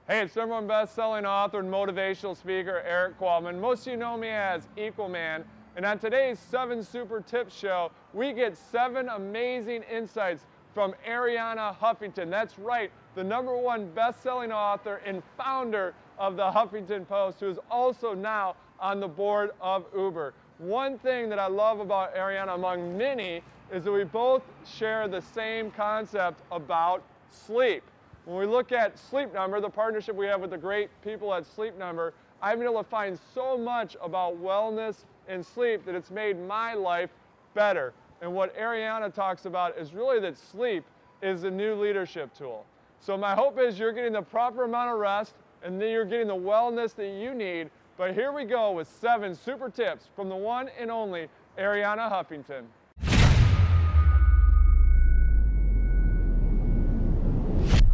Hey, it's #1 best-selling author and motivational speaker, Erik Qualman. Most of you know me as Equalman. And on today's 7 Super Tips show, we get 7 amazing insights from Arianna Huffington. That's right, the #1 best-selling author and founder of the Huffington Post, who is also now on the board of Uber. One thing that I love about Arianna, among many, is that we both share the same concept about sleep. When we look at Sleep Number, the partnership we have with the great people at Sleep Number, I've been able to find so much about wellness and sleep that it's made my life better. And what Arianna talks about is really that sleep is the new leadership tool. So my hope is you're getting the proper amount of rest and then you're getting the wellness that you need. But here we go with 7 super tips from the one and only Arianna Huffington.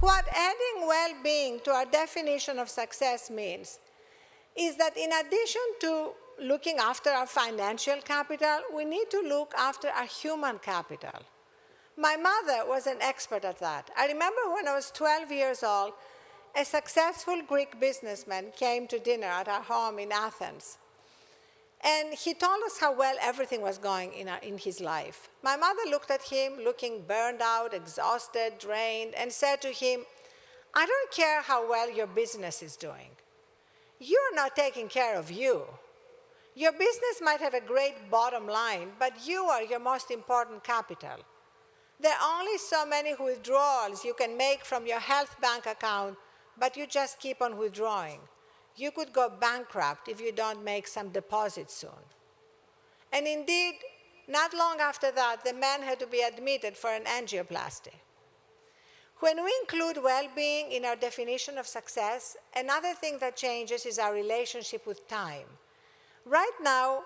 What adding well-being to our definition of success means is that in addition to looking after our financial capital, we need to look after our human capital. My mother was an expert at that. I remember when I was 12 years old, a successful Greek businessman came to dinner at our home in Athens. And he told us how well everything was going in his life. My mother looked at him, looking burned out, exhausted, drained, and said to him, "I don't care how well your business is doing. You're not taking care of you. Your business might have a great bottom line, but you are your most important capital. There are only so many withdrawals you can make from your health bank account, but you just keep on withdrawing. You could go bankrupt if you don't make some deposits soon." And indeed, not long after that, the man had to be admitted for an angioplasty. When we include well-being in our definition of success, another thing that changes is our relationship with time. Right now,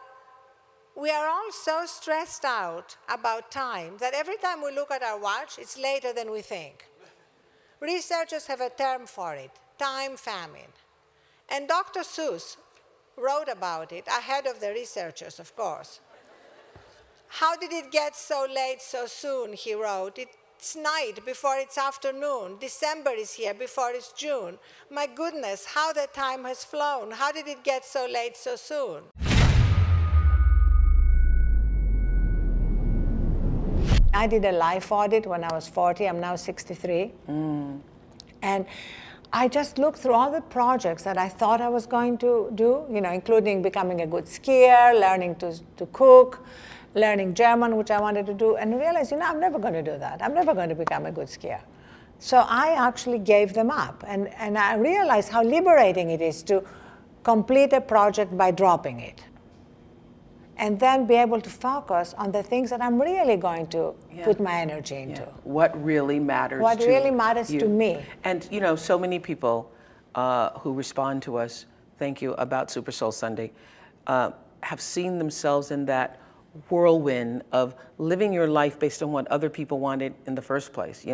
we are all so stressed out about time that every time we look at our watch, it's later than we think. Researchers have a term for it, time famine. And Dr. Seuss wrote about it, ahead of the researchers, of course. "How did it get so late so soon?" he wrote. "It's night before it's afternoon. December is here before it's June. My goodness, how the time has flown. How did it get so late so soon?" I did a life audit when I was 40. I'm now 63. And I just looked through all the projects that I thought I was going to do, including becoming a good skier, learning to cook, learning German, which I wanted to do, and realized, I'm never going to do that. I'm never going to become a good skier. So I actually gave them up. And I realized how liberating it is to complete a project by dropping it. And then be able to focus on the things that I'm really going to put my energy into. What really matters What really matters to me. And so many people who respond to us, thank you, about Super Soul Sunday, have seen themselves in that whirlwind of living your life based on what other people wanted in the first place,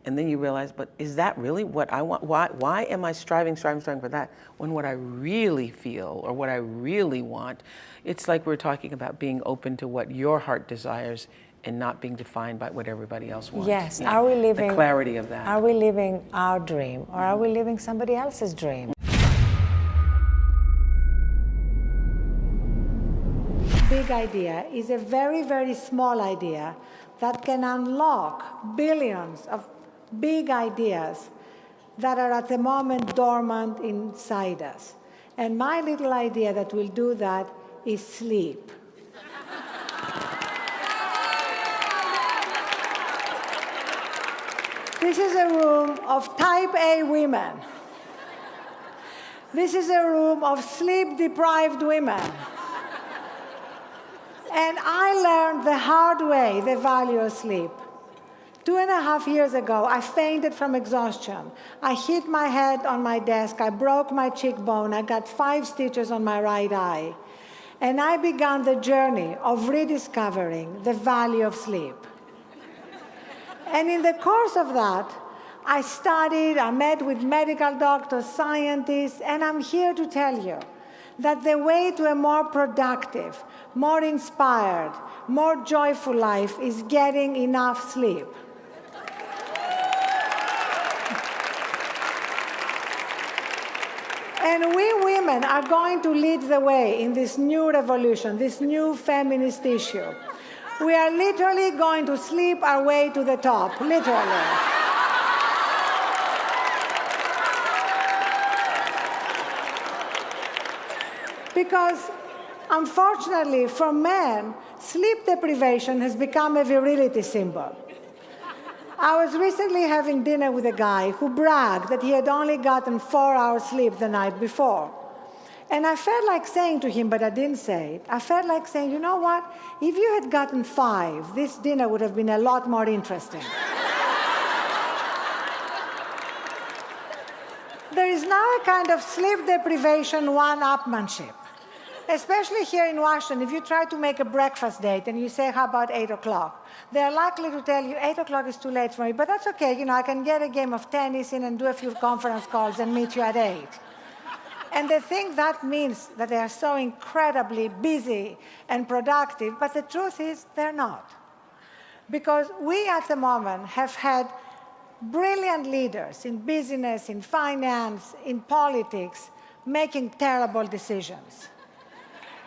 And then you realize, but is that really what I want? Why am I striving for that when what I really feel or what I really want, it's like we're talking about being open to what your heart desires and not being defined by what everybody else wants. Yes, are we living the clarity of that? Are we living our dream or are we living somebody else's dream? Big idea is a very, very small idea that can unlock billions of big ideas that are at the moment dormant inside us. And my little idea that will do that is sleep. This is a room of type A women. This is a room of sleep-deprived women. And I learned the hard way the value of sleep. 2.5 years ago, I fainted from exhaustion. I hit my head on my desk. I broke my cheekbone. I got 5 stitches on my right eye. And I began the journey of rediscovering the value of sleep. And in the course of that, I studied, I met with medical doctors, scientists, and I'm here to tell you that the way to a more productive, more inspired, more joyful life is getting enough sleep. And we women are going to lead the way in this new revolution, this new feminist issue. We are literally going to sleep our way to the top, literally. Because, unfortunately, for men, sleep deprivation has become a virility symbol. I was recently having dinner with a guy who bragged that he had only gotten 4 hours sleep the night before. And I felt like saying to him, but I didn't say it, I felt like saying, you know what? If you had gotten 5, this dinner would have been a lot more interesting. There is now a kind of sleep deprivation one-upmanship. Especially here in Washington, if you try to make a breakfast date and you say, how about 8 o'clock? They're likely to tell you, 8 o'clock is too late for me, but that's okay, I can get a game of tennis in and do a few conference calls and meet you at 8. And they think that means that they are so incredibly busy and productive, but the truth is they're not. Because we at the moment have had brilliant leaders in business, in finance, in politics, making terrible decisions.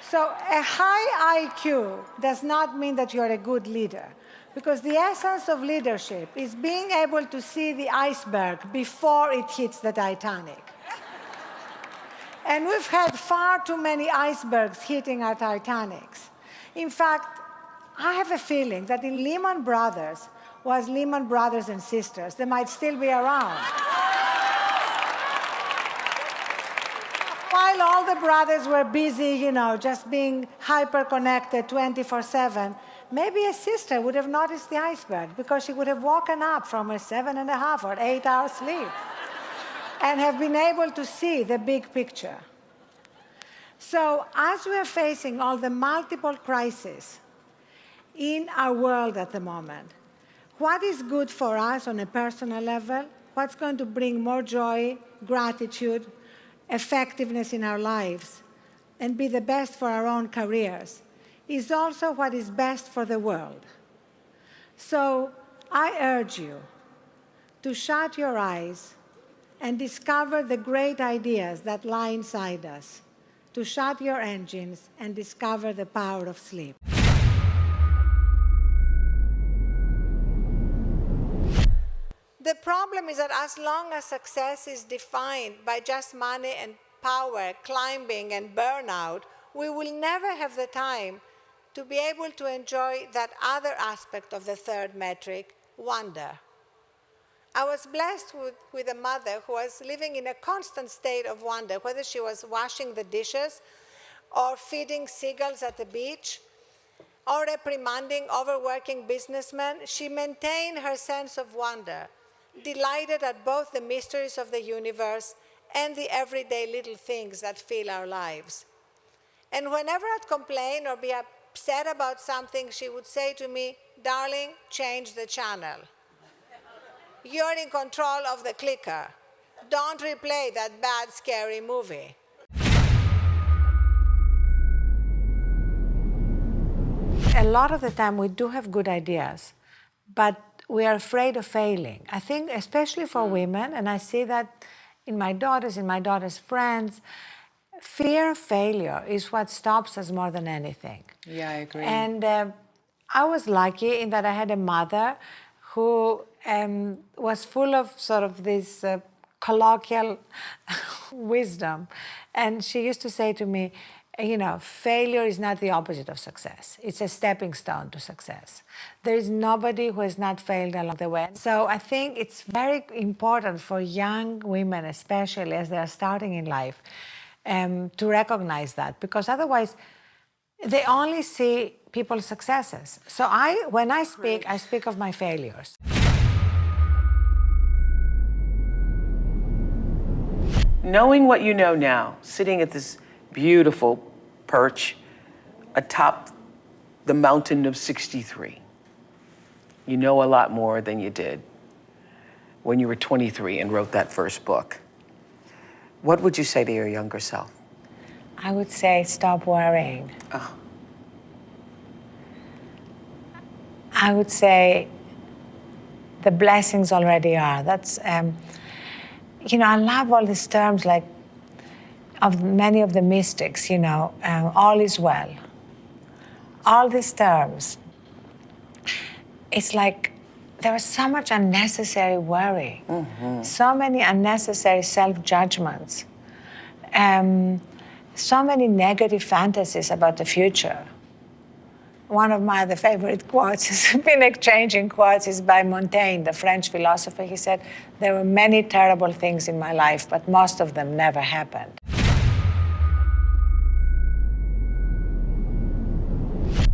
So a high IQ does not mean that you're a good leader, because the essence of leadership is being able to see the iceberg before it hits the Titanic. And we've had far too many icebergs hitting our Titanics. In fact, I have a feeling that in Lehman Brothers was Lehman Brothers and Sisters. They might still be around. While all the brothers were busy, just being hyper-connected 24/7, maybe a sister would have noticed the iceberg because she would have woken up from a 7.5 or 8 hour sleep and have been able to see the big picture. So as we are facing all the multiple crises in our world at the moment, what is good for us on a personal level, what's going to bring more joy, gratitude, effectiveness in our lives, and be the best for our own careers, is also what is best for the world. So I urge you to shut your eyes and discover the great ideas that lie inside us, to shut your engines and discover the power of sleep. The problem is that as long as success is defined by just money and power, climbing and burnout, we will never have the time to be able to enjoy that other aspect of the third metric, wonder. I was blessed with a mother who was living in a constant state of wonder, whether she was washing the dishes or feeding seagulls at the beach or reprimanding overworking businessmen. She maintained her sense of wonder, delighted at both the mysteries of the universe and the everyday little things that fill our lives. And whenever I'd complain or be upset about something, she would say to me, darling, change the channel. You're in control of the clicker. Don't replay that bad, scary movie. A lot of the time we do have good ideas, but we are afraid of failing. I think especially for women, and I see that in my daughter's friends, fear of failure is what stops us more than anything. Yeah, I agree. And I was lucky in that I had a mother who was full of sort of this colloquial wisdom. And she used to say to me, failure is not the opposite of success. It's a stepping stone to success. There is nobody who has not failed along the way. So I think it's very important for young women, especially as they are starting in life, to recognize that, because otherwise they only see people's successes. So when I speak of my failures. Knowing what you know now, sitting at this beautiful perch atop the mountain of 63, you know a lot more than you did when you were 23 and wrote that first book. What would you say to your younger self? I would say stop worrying. Oh. I would say the blessings already are. That's, I love all these terms like of many of the mystics, all is well. All these terms, it's like there was so much unnecessary worry, so many unnecessary self-judgments, so many negative fantasies about the future. One of my other favorite quotes, has been exchanging quotes, is by Montaigne, the French philosopher. He said, "There were many terrible things in my life, but most of them never happened."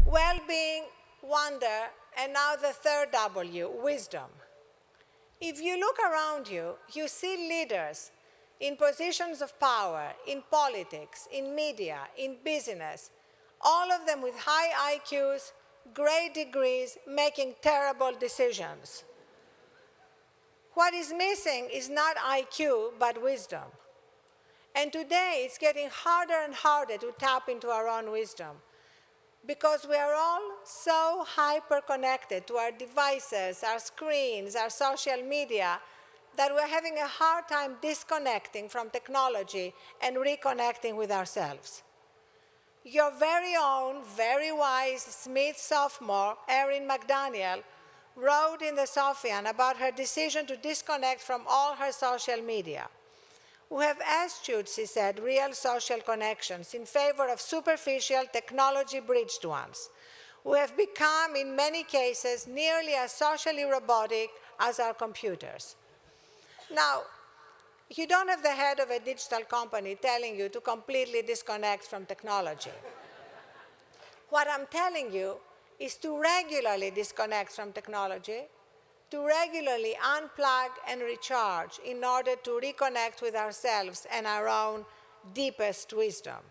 Well-being, wonder, and now the third W, wisdom. If you look around you, you see leaders in positions of power, in politics, in media, in business, all of them with high IQs, great degrees, making terrible decisions. What is missing is not IQ, but wisdom. And today, it's getting harder and harder to tap into our own wisdom, because we are all so hyper-connected to our devices, our screens, our social media, that we're having a hard time disconnecting from technology and reconnecting with ourselves. Your very own, very wise Smith sophomore, Erin McDaniel, wrote in the Sophian about her decision to disconnect from all her social media. "We have eschewed," she said, "real social connections in favor of superficial, technology-bridged ones. We have become, in many cases, nearly as socially robotic as our computers." Now, you don't have the head of a digital company telling you to completely disconnect from technology. What I'm telling you is to regularly disconnect from technology, to regularly unplug and recharge in order to reconnect with ourselves and our own deepest wisdom.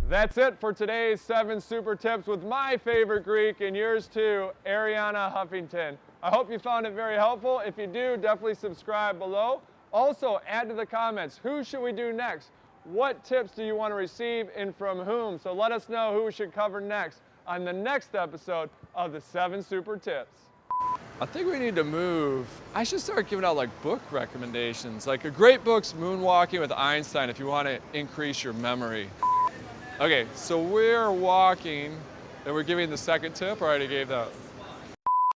That's it for today's 7 super tips with my favorite Greek and yours too, Arianna Huffington. I hope you found it very helpful. If you do, definitely subscribe below. Also, add to the comments, who should we do next? What tips do you want to receive and from whom? So let us know who we should cover next on the next episode of the 7 Super Tips. I think we need to move. I should start giving out like book recommendations. Like a great book's Moonwalking with Einstein if you want to increase your memory. Okay, so we're walking and we're giving the second tip, or I already gave that?